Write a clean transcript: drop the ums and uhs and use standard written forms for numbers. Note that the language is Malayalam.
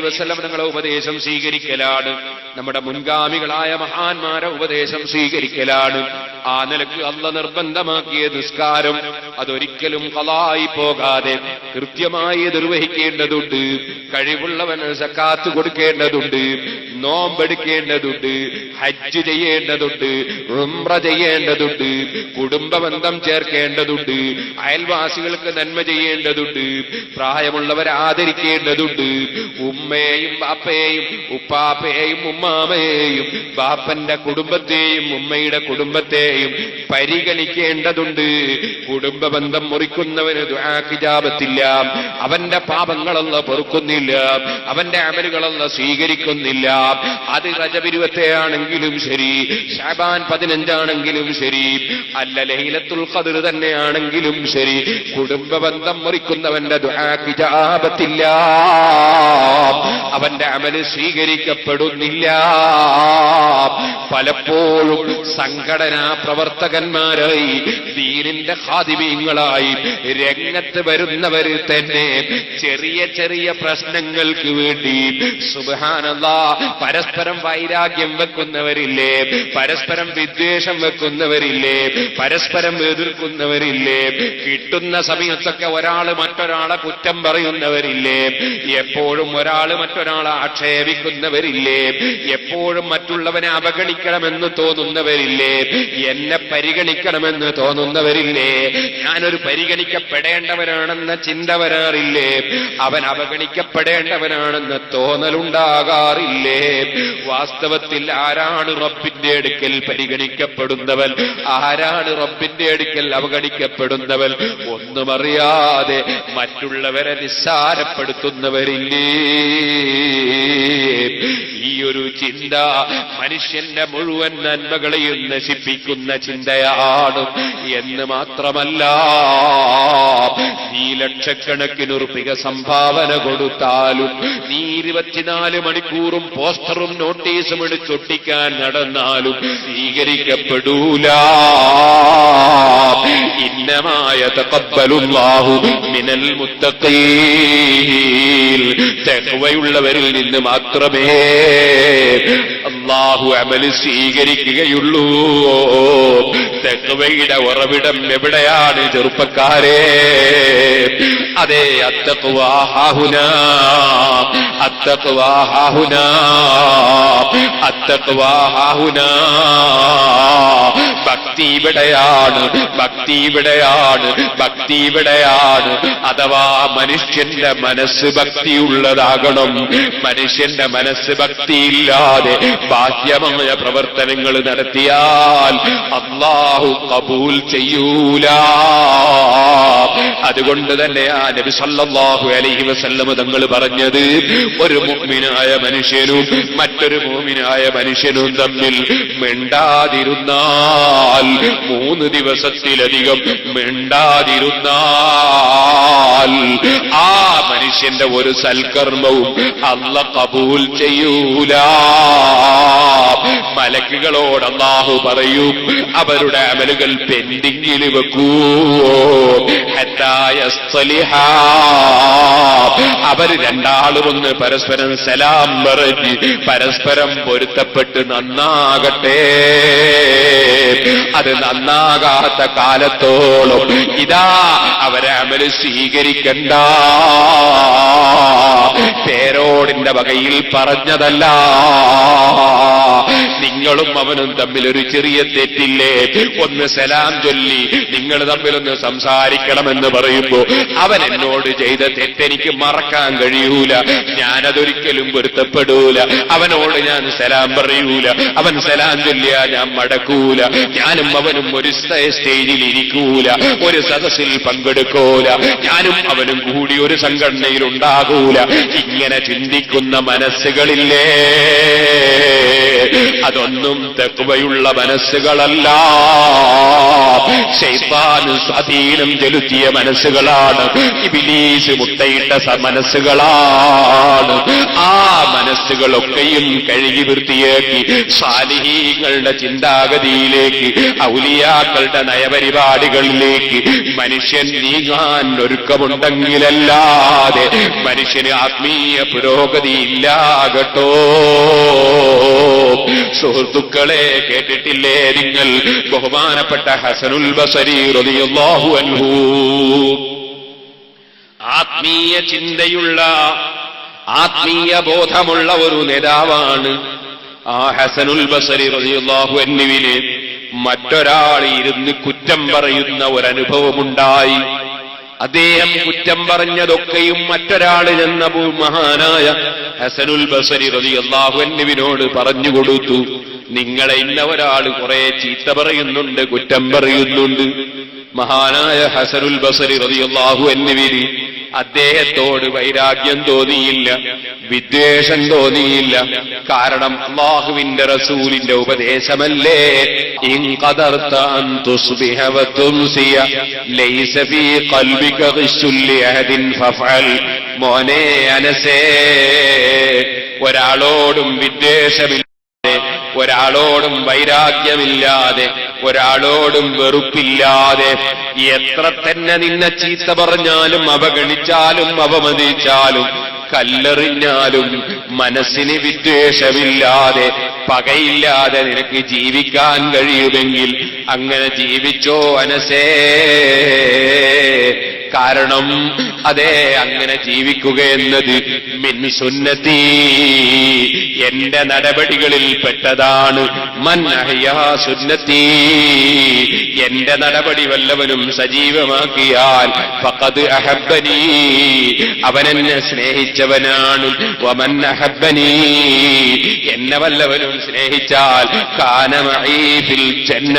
വസല്ലം തങ്ങളുടെ ഉപദേശം സ്വീകരിക്കലാണ്. നമ്മുടെ മുൻഗാമികളായ മഹാന്മാരെ ഉപദേശം സ്വീകരിക്കലാണ്. ആ നിലക്ക് അല്ലാഹു നിർബന്ധമാക്കിയ നിസ്കാരം അതൊരിക്കലും ഖളായി പോകാതെ കൃത്യമായി നിർവഹിക്കേണ്ടതുണ്ട്. കഴിവുള്ളവന് സക്കാത്ത് കൊടുക്കേണ്ടതുണ്ട്, നോമ്പെടുക്കേണ്ടതുണ്ട്, ഹജ്ജ് ചെയ്യേണ്ടതുണ്ട്, ഉംറ ചെയ്യേണ്ടതുണ്ട്, കുടുംബബന്ധം ചേർക്കേണ്ടതുണ്ട്, അയൽവാസികൾക്ക് നന്മ ചെയ്യേണ്ടതുണ്ട്, പ്രായമുള്ളവരെ ആദരിക്കേണ്ടതുണ്ട്, ഉമ്മയെയും ബാപ്പയെയും ഉപ്പാപ്പയെയും ഉമ്മാമയെയും ബാപ്പന്റെ കുടുംബത്തെയും ഉമ്മയുടെ കുടുംബത്തെയും പരിഗണിക്കേണ്ടതുണ്ട്. കുടുംബബന്ധം മുറിക്കുന്നവന് ദുആക്ക് ഇജാബത്തില്ല, അവന്റെ പാപങ്ങളല്ല പൊറുക്കുന്നില്ല, അവന്റെ അമലുകളല്ല സ്വീകരിക്കുന്നില്ല. അത് റജബ് 20 ആണെങ്കിലും ശരി, ശഅബാൻ 15 ആണെങ്കിലും ശരി, അല്ല ലൈലത്തുൽ ഖദ്ർ തന്നെയാണെങ്കിലും ശരി, കുടുംബബന്ധം മുറിക്കുന്നവന്റെ ദുആക്ക് ഇജാബത്തില്ല, അവന്റെ അമല് സ്വീകരിക്കപ്പെടുന്നില്ല. പലപ്പോഴും സംഘടനാ പ്രവർത്തകന്മാരായി ദീനിന്റെ ഖാദിമീങ്ങളായി രംഗത്ത് വരുന്നവര് തന്നെ ചെറിയ ചെറിയ പ്രശ്നങ്ങൾക്ക് വേണ്ടി സുബ്ഹാനല്ലാഹ് പരസ്പരം വൈരാഗ്യം വെക്കുന്നവരില്ലേ, പരസ്പരം വിദ്വേഷം വെക്കുന്നവരില്ലേ, പരസ്പരം എതിർക്കുന്നവരില്ലേ, കിട്ടുന്ന സമയത്തൊക്കെ ഒരാള് മറ്റൊരാളെ കുറ്റം പറയുന്നവരില്ലേ, എപ്പോഴും ഒരാള് മറ്റൊരാളെ ആക്ഷേപിക്കുന്നവരില്ലേ, എപ്പോഴും മറ്റുള്ളവനെ അവഗണിക്കണമെന്ന് തോന്നുന്നവരില്ലേ, എന്നെ പരിഗണിക്കണമെന്ന് തോന്നുന്നവരില്ലേ, ഞാനൊരു പരിഗണിക്കപ്പെടേണ്ടവനാണെന്ന ചിന്ത വരാറില്ലേ, അവൻ അവഗണിക്കപ്പെടേണ്ടവനാണെന്ന് തോന്നലുണ്ടാകാറില്ലേ? വാസ്തവത്തിൽ ആരാണ് റബ്ബിന്റെ അടുക്കൽ പരിഗണിക്കപ്പെടുന്നവൻ, ആരാണ് റബ്ബിന്റെ അടുക്കൽ അവഗണിക്കപ്പെടുന്നവൻ? ഒന്നും അറിയാതെ മറ്റുള്ളവരെ നിസ്സാരപ്പെടുത്തുന്നവരില്ലേ? ഈ ഒരു ചിന്ത മനുഷ്യന്റെ മുഴുവൻ നന്മകളെയും നശിപ്പിക്കുന്ന ചിന്തയാണ് എന്ന് മാത്രമല്ല, നീ ലക്ഷക്കണക്കിന് ഉറുപ്പിക സംഭാവന കൊടുത്താലും, നീ 24 മണിക്കൂറും പോസ്റ്ററും നോട്ടീസും എടുത്തൊട്ടിക്കാൻ നടന്നാലും സ്വീകരിക്കപ്പെടൂല. ഇന്നമായ തഖബ്ബലുല്ലാഹു മിനൽ മുത്തഖീൻ, തഖ്വയുള്ളവരിൽ നിന്ന് മാത്രമേ അല്ലാഹു അമൽ സ്വീകരിക്കുകയുള്ളൂ. തഖ്വയുടെ ഉറവിടം എവിടെയാണ് ചെറുപ്പക്കാരെ? അതെ, അത്തഖ്വാ ഹാഹുനാ, അത്തഖ്വാ ഹാഹുനാ, അത്തഖ്വാ ഹാഹുനാ. ഭക്തി ഇവിടെയാണ്, ഭക്തി ഇവിടെയാണ്, ഭക്തി ഇവിടെയാണ്. അഥവാ മനുഷ്യന്റെ മനസ്സ് ഭക്തിയുള്ളതാകണം. മനുഷ്യന്റെ മനസ്സ് ഭക്തിയില്ലാതെ ബാഹ്യമായ പ്രവർത്തനങ്ങൾ നടത്തിയാൽ അല്ലാഹു ഖബൂൽ ചെയ്യൂല. അതുകൊണ്ട് തന്നെ ആ നബി സല്ലല്ലാഹു അലൈഹി വസല്ലം തങ്ങൾ പറഞ്ഞത്, ഒരു മുഅ്മിനായ മനുഷ്യനും മറ്റൊരു മുഅ്മിനായ മനുഷ്യനും തമ്മിൽ മിണ്ടാതിരുന്നാൽ, 3 ദിവസത്തിലധികം മിണ്ടാതിരുന്നാൽ ആ മനുഷ്യന്റെ ഒരു സൽക്കർമ്മവും അല്ലാഹു ഖബൂൽ ചെയ്യൂല. മലക്കുകളോട് അല്ലാഹു പറയും, അവരുടെ അമലുകൾ പെൻഡിങ്ങിൽ വെക്കൂ. ഹത്താ യസ്തലിഹാ, അവർ രണ്ടാളും ഒന്ന് പരസ്പരം സലാം പറഞ്ഞ് പരസ്പരം പൊരുത്തപ്പെട്ട് നന്നാകട്ടെ. അത് നന്നാകാത്ത കാലത്തോളം ഇതാ അവരെ അമല് സ്വീകരിക്കണ്ട. പേരോടിന്റെ വകയിൽ പറഞ്ഞതല്ല. നിങ്ങളും അവനും തമ്മിൽ ഒരു ചെറിയ തെറ്റില്ലേ, ഒന്ന് സലാം ചൊല്ലി നിങ്ങൾ തമ്മിലൊന്ന് സംസാരിക്കണമെന്ന് പറയുമ്പോ അവൻ എന്നോട് ചെയ്ത തെറ്റെനിക്ക് മറക്കാൻ കഴിയൂല, ഞാനതൊരിക്കലും പൊരുത്തപ്പെടൂല. അവനോട് ഞാൻ സലാം പറയൂല, അവൻ സലാം ചൊല്ലിയാ ഞാൻ മടക്കൂല. ഞാനും അവനും ഒരു സ്റ്റേജിൽ ഇരിക്കൂല, ഒരു സദസ്സിൽ പങ്കെടുക്കൂല, ഞാനും അവനും കൂടി ഒരു സംഘടനയിൽ ഉണ്ടാകൂല. ഇങ്ങനെ ചിന്തിക്കുന്ന മനസ്സുകളില്ലേ, അതൊന്നും തഖ്വയുള്ള മനസ്സുകളല്ല. ശൈത്താൻ സ്വാധീനം ചെലുത്തിയ മനസ്സുകളാണ്, ഇബ്ലീസ് മുട്ടയിട്ട മനസ്സുകളാണ്. ആ മനസ്സ് മഅസിയാത്തുകളൊക്കെയും കഴുകി വൃത്തിയാക്കി സാലിഹീങ്ങളുടെ ചിന്താഗതിയിലേക്ക്, ഔലിയാക്കളുടെ നയപരിപാടികളിലേക്ക് മനുഷ്യൻ നീങ്ങാൻ ഒരുക്കമുണ്ടെങ്കിലല്ലാതെ മനുഷ്യന് ആത്മീയ പുരോഗതിയില്ലാകട്ടോ. സുഹൃത്തുക്കളെ, കേട്ടിട്ടില്ലേ നിങ്ങൾ ബഹുമാനപ്പെട്ട ഹസനുൽ ബസരി റളിയല്ലാഹു അൻഹു ആത്മീയ ചിന്തയുള്ള, ആത്മീയ ബോധമുള്ള ഒരു നേതാവാണ്. ആ ഹസനുൽ ബസരി റളിയല്ലാഹു അൻഹുവിന് മറ്റൊരാൾ ഇരുന്ന് കുറ്റം പറയുന്ന ഒരനുഭവമുണ്ടായി. അദ്ദേഹം കുറ്റം പറഞ്ഞതൊക്കെയും മറ്റൊരാൾ എന്ന മഹാനായ ഹസനുൽ ബസരി റളിയല്ലാഹു അൻഹുവിനോട് പറഞ്ഞുകൊടുത്തു. നിങ്ങളെ ഇന്ന ഒരാൾ കുറെ ചീത്ത പറയുന്നുണ്ട്, കുറ്റം പറയുന്നുണ്ട്. മഹാനായ ഹസനുൽ ബസരി റളിയല്ലാഹു അൻഹുവിന് അദ്ദേഹത്തോട് വൈരാഗ്യം തോന്നിയില്ല, വിദ്വേഷം തോന്നിയില്ല. കാരണം അല്ലാഹുവിന്റെ റസൂലിന്റെ ഉപദേശമല്ലേ, ഇൻ ഖദർത അൻ തുസ്ബിഹ വതുംസിയ ലൈസ ഫീ ഖൽബിക ഖിശ്ശുൽ ലിഅഹദിൻ ഫഫഅൽ. മോനെ അനസേ, ഒരാളോടും വിദ്വേഷമില്ലാതെ, ഒരാളോടും വൈരാഗ്യമില്ലാതെ, ഒരാളോടും വെറുപ്പില്ലാതെ, എത്ര തന്നെ നിന്നെ ചീത്ത പറഞ്ഞാലും അവഗണിച്ചാലും അവമതിച്ചാലും കല്ലെറിഞ്ഞാലും മനസ്സിന് വിദ്വേഷമില്ലാതെ, പകയില്ലാതെ നിനക്ക് ജീവിക്കാൻ കഴിയുമെങ്കിൽ അങ്ങനെ ജീവിച്ചോ അനസേ. കാരണം അതെ, അങ്ങനെ ജീവിക്കുക എന്നത് മിൻ സുന്നത്തി, എന്റെ നടപടികളിൽ പെട്ടതാണ്. മൻ അഹ്യാ സുന്നത്തി, എന്റെ നടപടി വല്ലവനും സജീവമാക്കിയാൽ ഫഖദ് അഹബ്ബനി, അവനെന്നെ സ്നേഹിച്ചവനാണ്. വമൻ അഹബ്ബനി, എന്നെ വല്ലവനും സ്നേഹിച്ചാൽ കാന മഈ ഫിൽ ജന്ന,